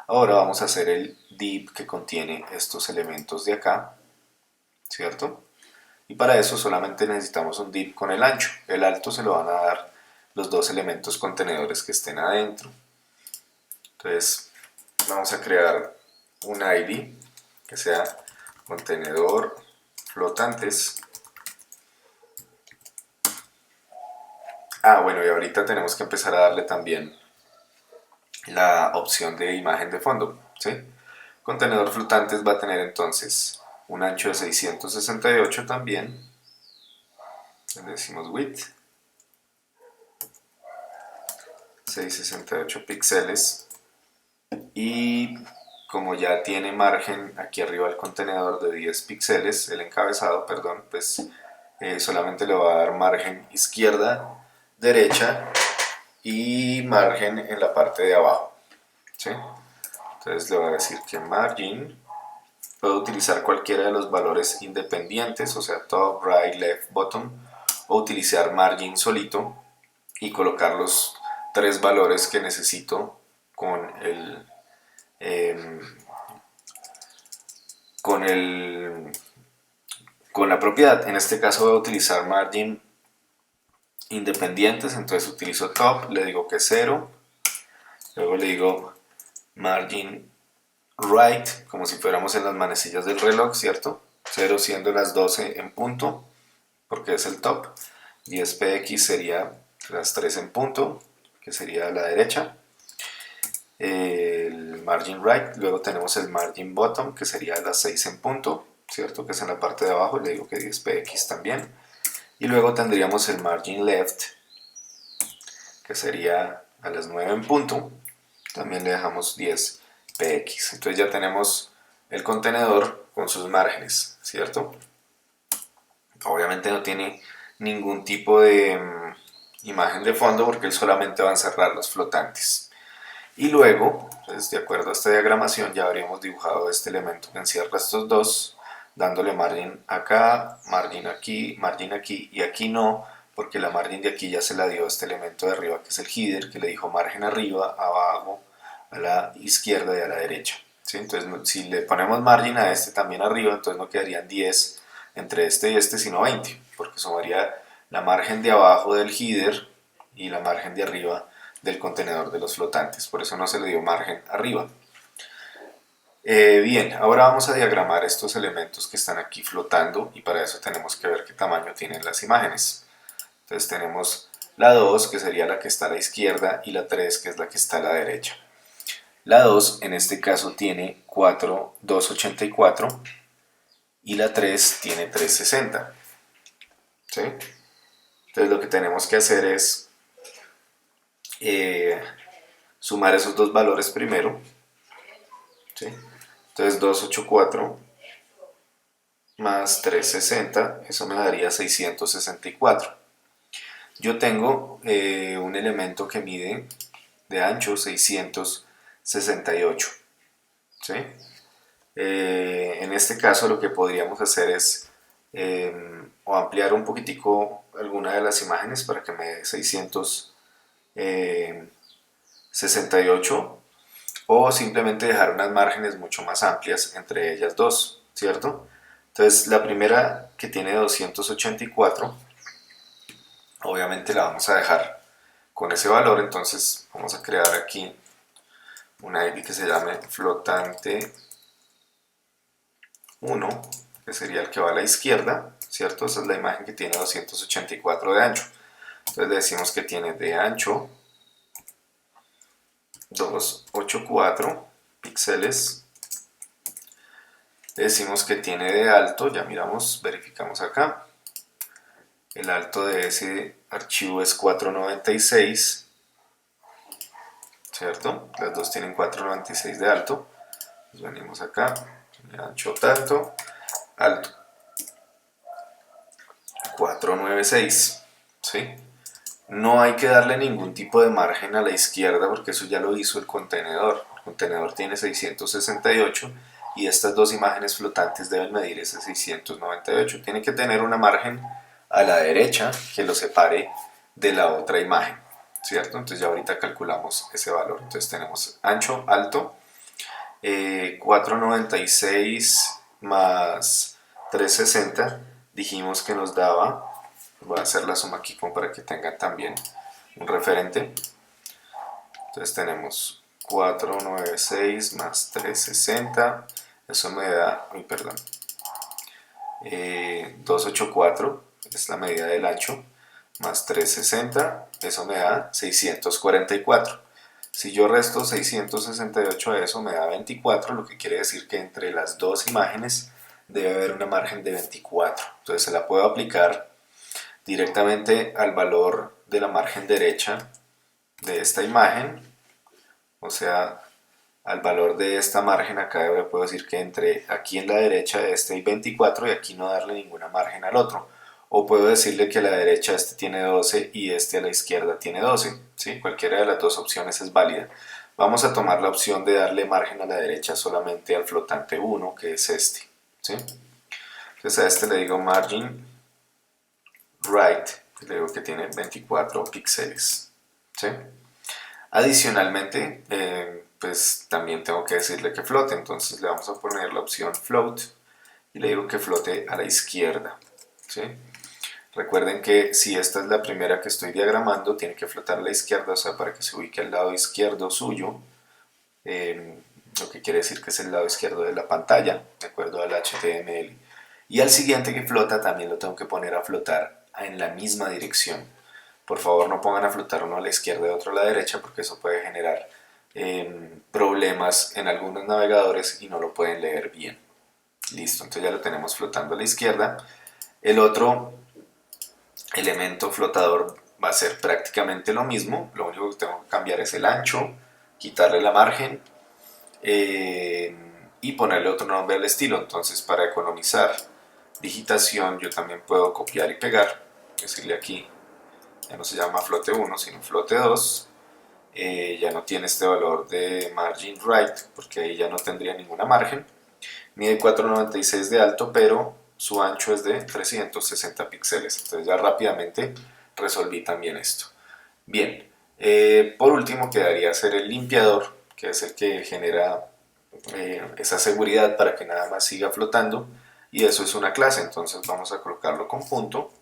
Ahora vamos a hacer el div que contiene estos elementos de acá, ¿cierto? Y para eso solamente necesitamos un div con el ancho. El alto se lo van a dar los dos elementos contenedores que estén adentro. Entonces vamos a crear un ID que sea contenedor flotantes. Bueno, y ahorita tenemos que empezar a darle también la opción de imagen de fondo, ¿sí? Contenedor flotantes va a tener entonces un ancho de 668 también. Le decimos width 668 píxeles, y como ya tiene margen aquí arriba el contenedor de 10 píxeles, el encabezado, perdón, pues solamente le va a dar margen izquierda, derecha y margen en la parte de abajo, ¿sí? Entonces le voy a decir que margin puedo utilizar cualquiera de los valores independientes, o sea, top, right, left, bottom, o utilizar margin solito y colocar los tres valores que necesito con el eh, con el con la propiedad. En este caso voy a utilizar margin independientes, entonces utilizo top, le digo que es 0, luego le digo margin right, como si fuéramos en las manecillas del reloj, ¿cierto? 0 siendo las 12 en punto, porque es el top. 10px sería las 3 en punto, que sería la derecha. El margin right, luego tenemos el margin bottom, que sería las 6 en punto, ¿cierto? Que es en la parte de abajo, le digo que 10px también. Y luego tendríamos el margin left, que sería a las 9 en punto, también le dejamos 10px. Entonces ya tenemos el contenedor con sus márgenes, ¿cierto? Obviamente no tiene ningún tipo de imagen de fondo porque él solamente va a encerrar los flotantes. Y luego, pues, de acuerdo a esta diagramación, ya habríamos dibujado este elemento que encierra estos dos, dándole margin acá, margin aquí y aquí no, porque la margin de aquí ya se la dio a este elemento de arriba que es el header, que le dijo margen arriba, abajo, a la izquierda y a la derecha. ¿Sí? Entonces, si le ponemos margin a este también arriba, entonces no quedarían 10 entre este y este, sino 20, porque sumaría la margen de abajo del header y la margen de arriba del contenedor de los flotantes, por eso no se le dio margen arriba. Bien, ahora vamos a diagramar estos elementos que están aquí flotando y para eso tenemos que ver qué tamaño tienen las imágenes. Entonces tenemos la 2, que sería la que está a la izquierda, y la 3, que es la que está a la derecha. La 2 en este caso tiene 284 y la 3 tiene 360. ¿Sí? Entonces lo que tenemos que hacer es sumar esos dos valores primero. ¿Sí? Entonces 284 más 360, eso me daría 664. Yo tengo un elemento que mide de ancho 668. ¿Sí? En este caso lo que podríamos hacer es o ampliar un poquitico alguna de las imágenes para que me dé 668, o simplemente dejar unas márgenes mucho más amplias entre ellas dos, ¿cierto? Entonces la primera, que tiene 284, obviamente la vamos a dejar con ese valor, entonces vamos a crear aquí una ID que se llame flotante 1, que sería el que va a la izquierda, ¿cierto? Esa es la imagen que tiene 284 de ancho. Entonces le decimos que tiene de ancho 284 píxeles. Le decimos que tiene de alto, ya miramos, verificamos acá. El alto de ese archivo es 496, ¿cierto? Las dos tienen 496 de alto. Pues venimos acá, ancho tanto, alto 496, ¿sí? No hay que darle ningún tipo de margen a la izquierda porque eso ya lo hizo el contenedor. El contenedor tiene 668 y estas dos imágenes flotantes deben medir ese 698. Tiene que tener una margen a la derecha que lo separe de la otra imagen, ¿cierto? Entonces ya ahorita calculamos ese valor. Entonces tenemos ancho, alto, 496 más 360 dijimos que nos daba, voy a hacer la suma aquí como para que tengan también un referente. Entonces tenemos 496 más 360, eso me da, perdón, 284 es la medida del ancho, más 360, eso me da 644. Si yo resto 668 a eso me da 24, lo que quiere decir que entre las dos imágenes debe haber una margen de 24. Entonces se la puedo aplicar directamente al valor de la margen derecha de esta imagen, o sea, al valor de esta margen acá le puedo decir que entre aquí en la derecha de este hay 24 y aquí no darle ninguna margen al otro. O puedo decirle que a la derecha este tiene 12 y este a la izquierda tiene 12. ¿Sí? Cualquiera de las dos opciones es válida. Vamos a tomar la opción de darle margen a la derecha solamente al flotante 1, que es este. ¿Sí? Entonces a este le digo margin right, le digo que tiene 24 píxeles. ¿Sí? Adicionalmente, pues también tengo que decirle que flote, entonces le vamos a poner la opción float y le digo que flote a la izquierda. ¿Sí? Recuerden que si esta es la primera que estoy diagramando, tiene que flotar a la izquierda, o sea, para que se ubique al lado izquierdo suyo, lo que quiere decir que es el lado izquierdo de la pantalla, de acuerdo al HTML. Y al siguiente que flota también lo tengo que poner a flotar en la misma dirección. Por favor, no pongan a flotar uno a la izquierda y otro a la derecha, porque eso puede generar problemas en algunos navegadores y no lo pueden leer bien. Listo, entonces ya lo tenemos flotando a la izquierda. El otro elemento flotador va a ser prácticamente lo mismo, lo único que tengo que cambiar es el ancho, quitarle la margen y ponerle otro nombre al estilo. Entonces, para economizar digitación, yo también puedo copiar y pegar, decirle aquí, ya no se llama flote 1 sino flote 2. Ya no tiene este valor de margin right porque ahí ya no tendría ninguna margen. Mide 496 de alto, pero su ancho es de 360 píxeles. Entonces ya rápidamente resolví también esto. Bien, por último quedaría hacer el limpiador, que es el que genera esa seguridad para que nada más siga flotando. Y eso es una clase, entonces vamos a colocarlo con punto.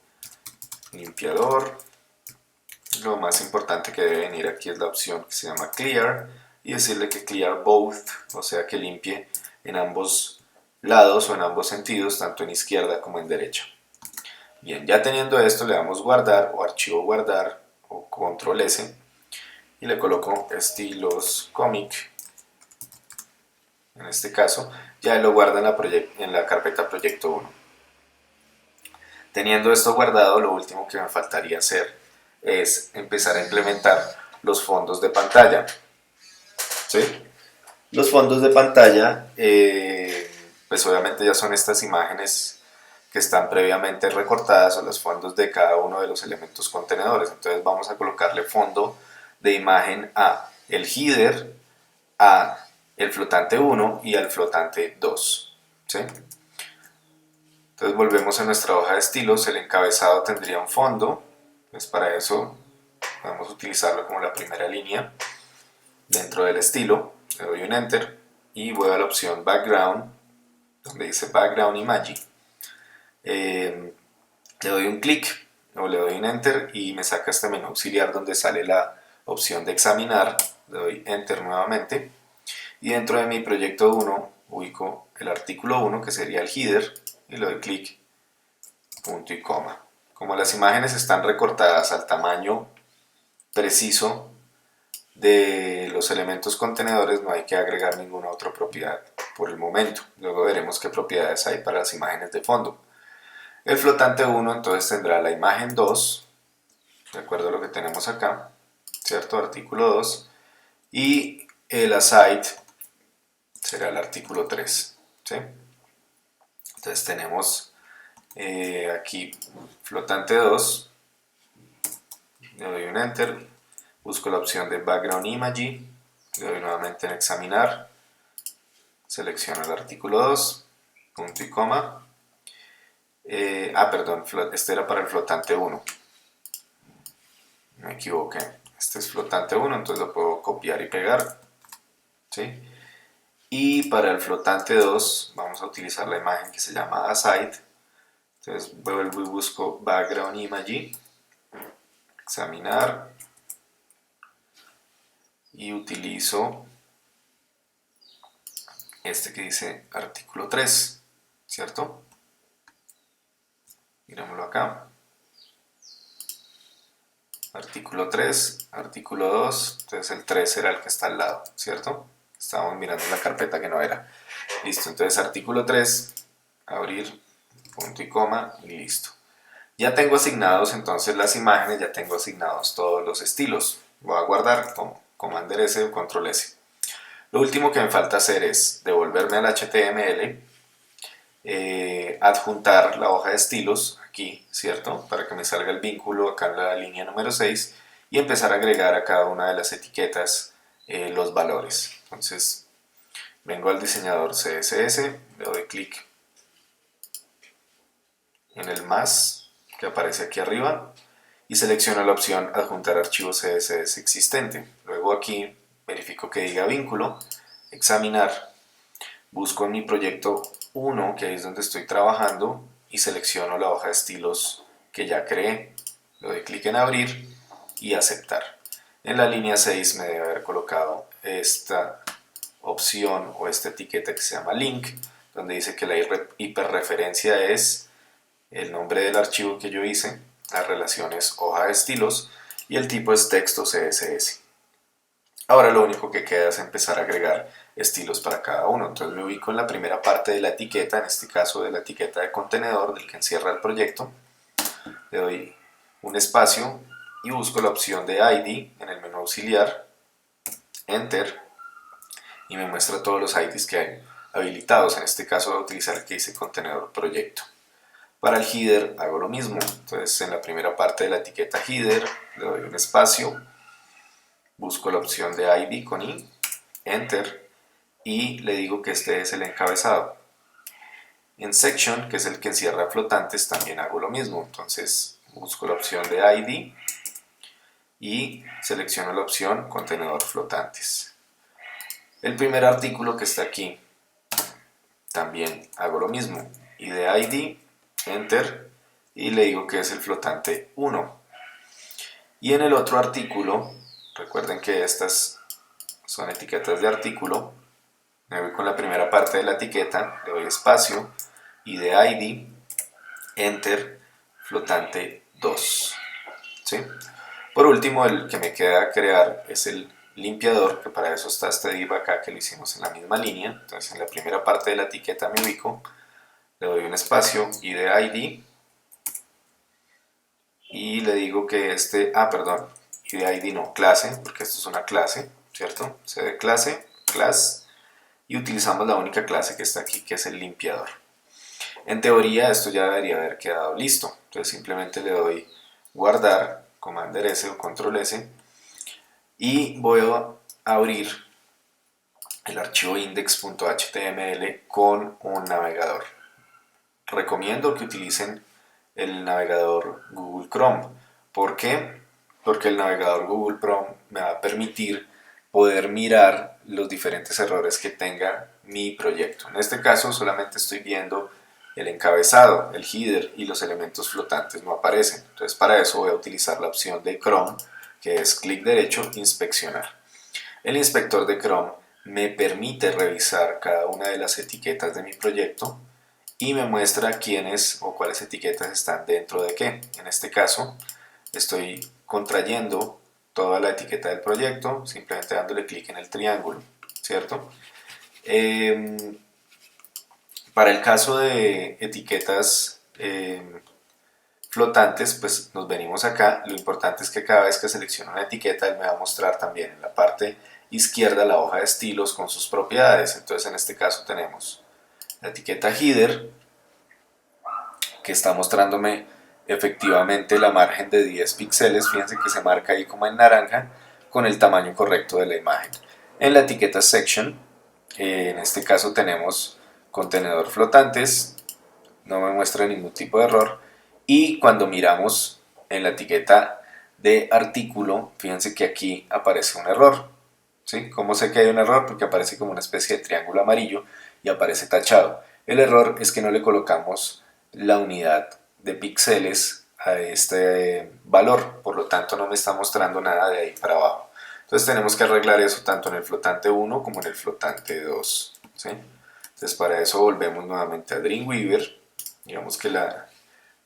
Limpiador. Lo más importante que debe venir aquí es la opción que se llama clear y decirle que clear both, o sea que limpie en ambos lados o en ambos sentidos, tanto en izquierda como en derecha. Bien, ya teniendo esto le damos guardar o archivo guardar o control S y le coloco estilos comic. En este caso ya lo guarda en la carpeta proyecto 1. Teniendo esto guardado, lo último que me faltaría hacer es empezar a implementar los fondos de pantalla. ¿Sí? Los fondos de pantalla, pues obviamente ya son estas imágenes que están previamente recortadas o los fondos de cada uno de los elementos contenedores. Entonces vamos a colocarle fondo de imagen a el header, a el flotante 1 y al flotante 2. ¿Sí? Entonces volvemos a nuestra hoja de estilos, el encabezado tendría un fondo, pues para eso podemos utilizarlo como la primera línea dentro del estilo, le doy un enter y voy a la opción background, donde dice background image, le doy un clic o le doy un enter y me saca este menú auxiliar donde sale la opción de examinar, le doy enter nuevamente y dentro de mi proyecto 1 ubico el artículo 1 que sería el header y le doy clic, punto y coma. Como las imágenes están recortadas al tamaño preciso de los elementos contenedores, no hay que agregar ninguna otra propiedad por el momento. Luego veremos qué propiedades hay para las imágenes de fondo. El flotante 1 entonces tendrá la imagen 2, de acuerdo a lo que tenemos acá, ¿cierto? Artículo 2. Y el aside será el artículo 3. ¿Sí? Entonces tenemos aquí flotante 2, le doy un enter, busco la opción de background image, le doy nuevamente en examinar, selecciono el artículo 2, punto y coma, perdón, este era para el flotante 1, me equivoqué, este es flotante 1, entonces lo puedo copiar y pegar, ¿sí? Y para el flotante 2 vamos a utilizar la imagen que se llama aside. Entonces vuelvo y busco background image, examinar, y utilizo este que dice artículo 3, ¿cierto? Mirémoslo acá. Artículo 3, artículo 2, entonces el 3 era el que está al lado, ¿cierto? Estábamos mirando la carpeta que no era. Listo, entonces artículo 3, abrir, punto y coma, y listo. Ya tengo asignados entonces las imágenes, ya tengo asignados todos los estilos. Voy a guardar como Commander S o Control S. Lo último que me falta hacer es devolverme al HTML, adjuntar la hoja de estilos aquí, ¿cierto? Para que me salga el vínculo acá en la línea número 6 y empezar a agregar a cada una de las etiquetas los valores. Entonces vengo al diseñador CSS, le doy clic en el más que aparece aquí arriba y selecciono la opción adjuntar archivo CSS existente. Luego aquí verifico que diga vínculo, examinar, busco en mi proyecto 1, que ahí es donde estoy trabajando, y selecciono la hoja de estilos que ya creé. Le doy clic en abrir y aceptar. En la línea 6 me debe haber colocado esta opción o esta etiqueta que se llama link, donde dice que la hiperreferencia es el nombre del archivo que yo hice, la relación es hoja de estilos y el tipo es texto CSS. Ahora lo único que queda es empezar a agregar estilos para cada uno. Entonces me ubico en la primera parte de la etiqueta, en este caso de la etiqueta de contenedor del que encierra el proyecto. Le doy un espacio y busco la opción de ID en el menú auxiliar, Enter, y me muestra todos los IDs que hay habilitados. En este caso voy a utilizar el que dice contenedor proyecto. Para el header hago lo mismo. Entonces en la primera parte de la etiqueta header le doy un espacio, busco la opción de ID con I, Enter, y le digo que este es el encabezado. En Section, que es el que encierra flotantes, también hago lo mismo. Entonces busco la opción de ID y selecciono la opción contenedor flotantes. El primer artículo que está aquí, también hago lo mismo. Y de ID, Enter, y le digo que es el flotante 1. Y en el otro artículo, recuerden que estas son etiquetas de artículo, me voy con la primera parte de la etiqueta, le doy espacio y de ID, Enter, flotante 2. ¿Sí? Por último, el que me queda crear es el limpiador, que para eso está este div acá que lo hicimos en la misma línea. Entonces en la primera parte de la etiqueta me ubico, le doy un espacio y de ID y le digo que y de ID no, clase, porque esto es una clase, ¿cierto? C de clase, class, y utilizamos la única clase que está aquí, que es el limpiador. En teoría esto ya debería haber quedado listo, entonces simplemente le doy guardar, Commander S o Control S, y voy a abrir el archivo index.html con un navegador. Recomiendo que utilicen el navegador Google Chrome. ¿Por qué? Porque el navegador Google Chrome me va a permitir poder mirar los diferentes errores que tenga mi proyecto. En este caso solamente estoy viendo el encabezado, el header y los elementos flotantes no aparecen. Entonces para eso voy a utilizar la opción de Chrome, que es clic derecho, inspeccionar. El inspector de Chrome me permite revisar cada una de las etiquetas de mi proyecto y me muestra quiénes o cuáles etiquetas están dentro de qué. En este caso estoy contrayendo toda la etiqueta del proyecto simplemente dándole clic en el triángulo, ¿cierto? Para el caso de etiquetas flotantes, pues nos venimos acá. Lo importante es que cada vez que selecciono una etiqueta, él me va a mostrar también en la parte izquierda la hoja de estilos con sus propiedades. Entonces en este caso tenemos la etiqueta header, que está mostrándome efectivamente la margen de 10 píxeles, fíjense que se marca ahí como en naranja, con el tamaño correcto de la imagen. En la etiqueta section, en este caso tenemos contenedor flotantes, no me muestra ningún tipo de error, y cuando miramos en la etiqueta de artículo, fíjense que aquí aparece un error. ¿sí? ¿Cómo sé que hay un error? Porque aparece como una especie de triángulo amarillo y aparece tachado. El error es que no le colocamos la unidad de píxeles a este valor, por lo tanto no me está mostrando nada de ahí para abajo. Entonces tenemos que arreglar eso tanto en el flotante 1 como en el flotante 2, ¿sí? Entonces para eso volvemos nuevamente a Dreamweaver. Digamos que la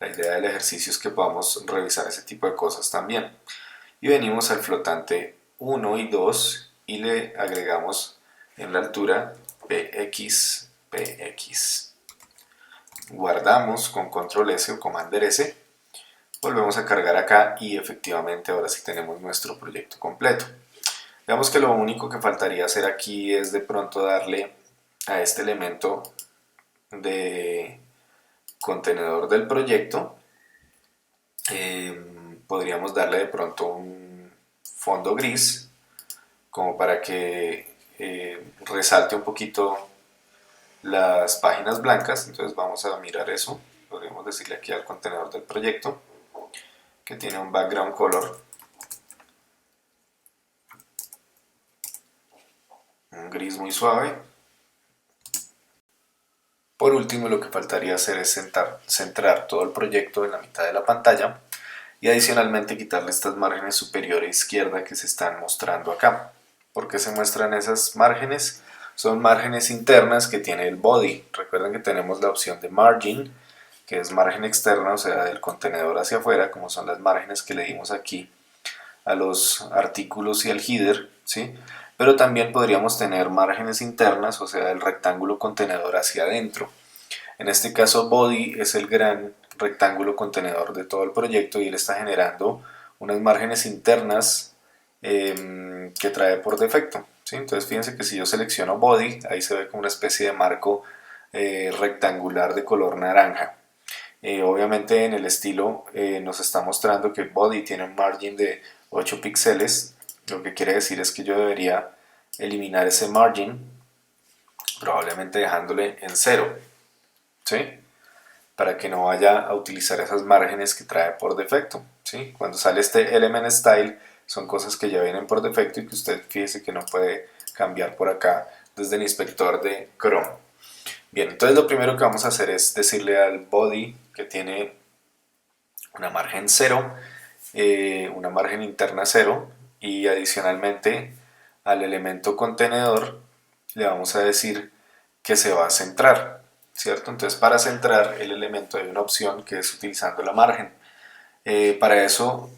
idea del ejercicio es que podamos revisar ese tipo de cosas también. Y venimos al flotante 1 y 2 y le agregamos en la altura px. Guardamos con control S o commander S. Volvemos a cargar acá y efectivamente ahora sí tenemos nuestro proyecto completo. Digamos que lo único que faltaría hacer aquí es de pronto darle a este elemento de contenedor del proyecto, podríamos darle de pronto un fondo gris como para que resalte un poquito las páginas blancas. Entonces vamos a mirar eso, podríamos decirle aquí al contenedor del proyecto que tiene un background color, un gris muy suave. Por último, lo que faltaría hacer es centrar todo el proyecto en la mitad de la pantalla y adicionalmente quitarle estas márgenes superior e izquierda que se están mostrando acá. ¿Por qué se muestran esas márgenes? Son márgenes internas que tiene el body. Recuerden que tenemos la opción de margin, que es margen externa, o sea, del contenedor hacia afuera, como son las márgenes que le dimos aquí a los artículos y al header, ¿sí? Pero también podríamos tener márgenes internas, o sea, el rectángulo contenedor hacia adentro. En este caso, body es el gran rectángulo contenedor de todo el proyecto y él está generando unas márgenes internas que trae por defecto, ¿sí? Entonces fíjense que si yo selecciono body, ahí se ve como una especie de marco rectangular de color naranja. Obviamente en el estilo nos está mostrando que body tiene un margin de 8 píxeles, lo que quiere decir es que yo debería eliminar ese margin, probablemente dejándole en 0, ¿sí? Para que no vaya a utilizar esas márgenes que trae por defecto, ¿sí? Cuando sale este element style son cosas que ya vienen por defecto y que usted fíjese que no puede cambiar por acá desde el inspector de Chrome. Bien, entonces lo primero que vamos a hacer es decirle al body que tiene una margen 0, una margen interna 0 y adicionalmente al elemento contenedor le vamos a decir que se va a centrar, ¿cierto? Entonces para centrar el elemento hay una opción que es utilizando la margen. Para eso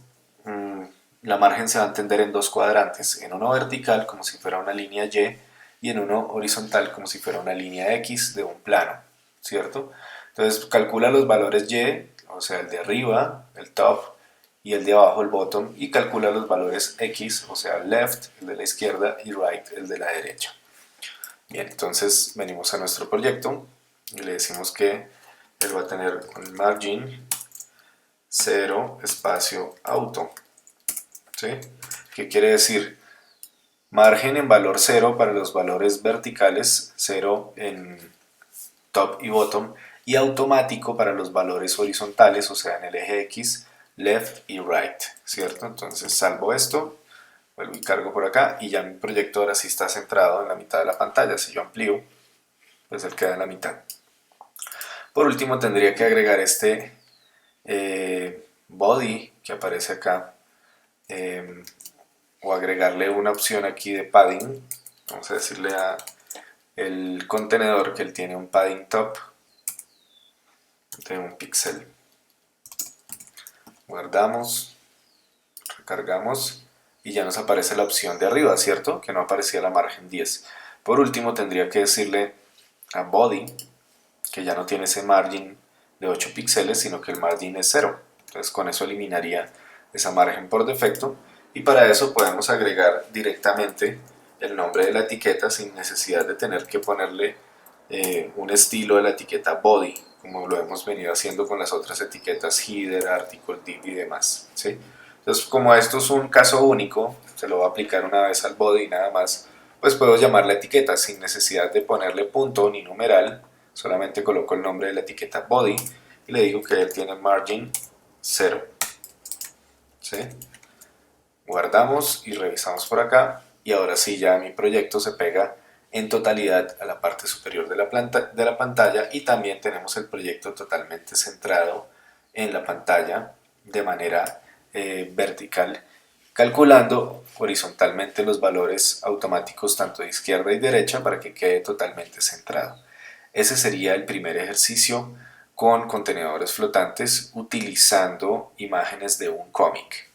la margen se va a entender en dos cuadrantes, en uno vertical como si fuera una línea Y y en uno horizontal como si fuera una línea X de un plano, ¿cierto? Entonces calcula los valores Y, o sea el de arriba, el top, y el de abajo, el bottom, y calcula los valores X, o sea el left, el de la izquierda, y right, el de la derecha. Bien, entonces venimos a nuestro proyecto y le decimos que él va a tener un margin 0 espacio auto, ¿sí? ¿Qué quiere decir? Margen en valor 0 para los valores verticales, 0 en top y bottom, y automático para los valores horizontales, o sea en el eje X, left y right, ¿cierto? Entonces salvo esto, vuelvo y cargo por acá y ya mi proyecto ahora sí está centrado en la mitad de la pantalla. Si yo amplío, pues él queda en la mitad. Por último tendría que agregar este body que aparece acá, o agregarle una opción aquí de padding. Vamos a decirle a el contenedor que él tiene un padding top de 1 píxel. Guardamos, recargamos y ya nos aparece la opción de arriba, ¿cierto? Que no aparecía la margen 10. Por último tendría que decirle a body que ya no tiene ese margin de 8 píxeles, sino que el margin es 0. Entonces con eso eliminaría esa margen por defecto y para eso podemos agregar directamente el nombre de la etiqueta sin necesidad de tener que ponerle un estilo de la etiqueta body, como lo hemos venido haciendo con las otras etiquetas header, article, div y demás, ¿sí? Entonces como esto es un caso único, se lo va a aplicar una vez al body y nada más, pues puedo llamar la etiqueta sin necesidad de ponerle punto ni numeral, solamente coloco el nombre de la etiqueta body y le digo que él tiene margin 0, ¿sí? Guardamos y revisamos por acá y ahora sí ya mi proyecto se pega en totalidad a la parte superior de la pantalla y también tenemos el proyecto totalmente centrado en la pantalla de manera vertical, calculando horizontalmente los valores automáticos tanto de izquierda y derecha para que quede totalmente centrado. Ese sería el primer ejercicio con contenedores flotantes utilizando imágenes de un cómic.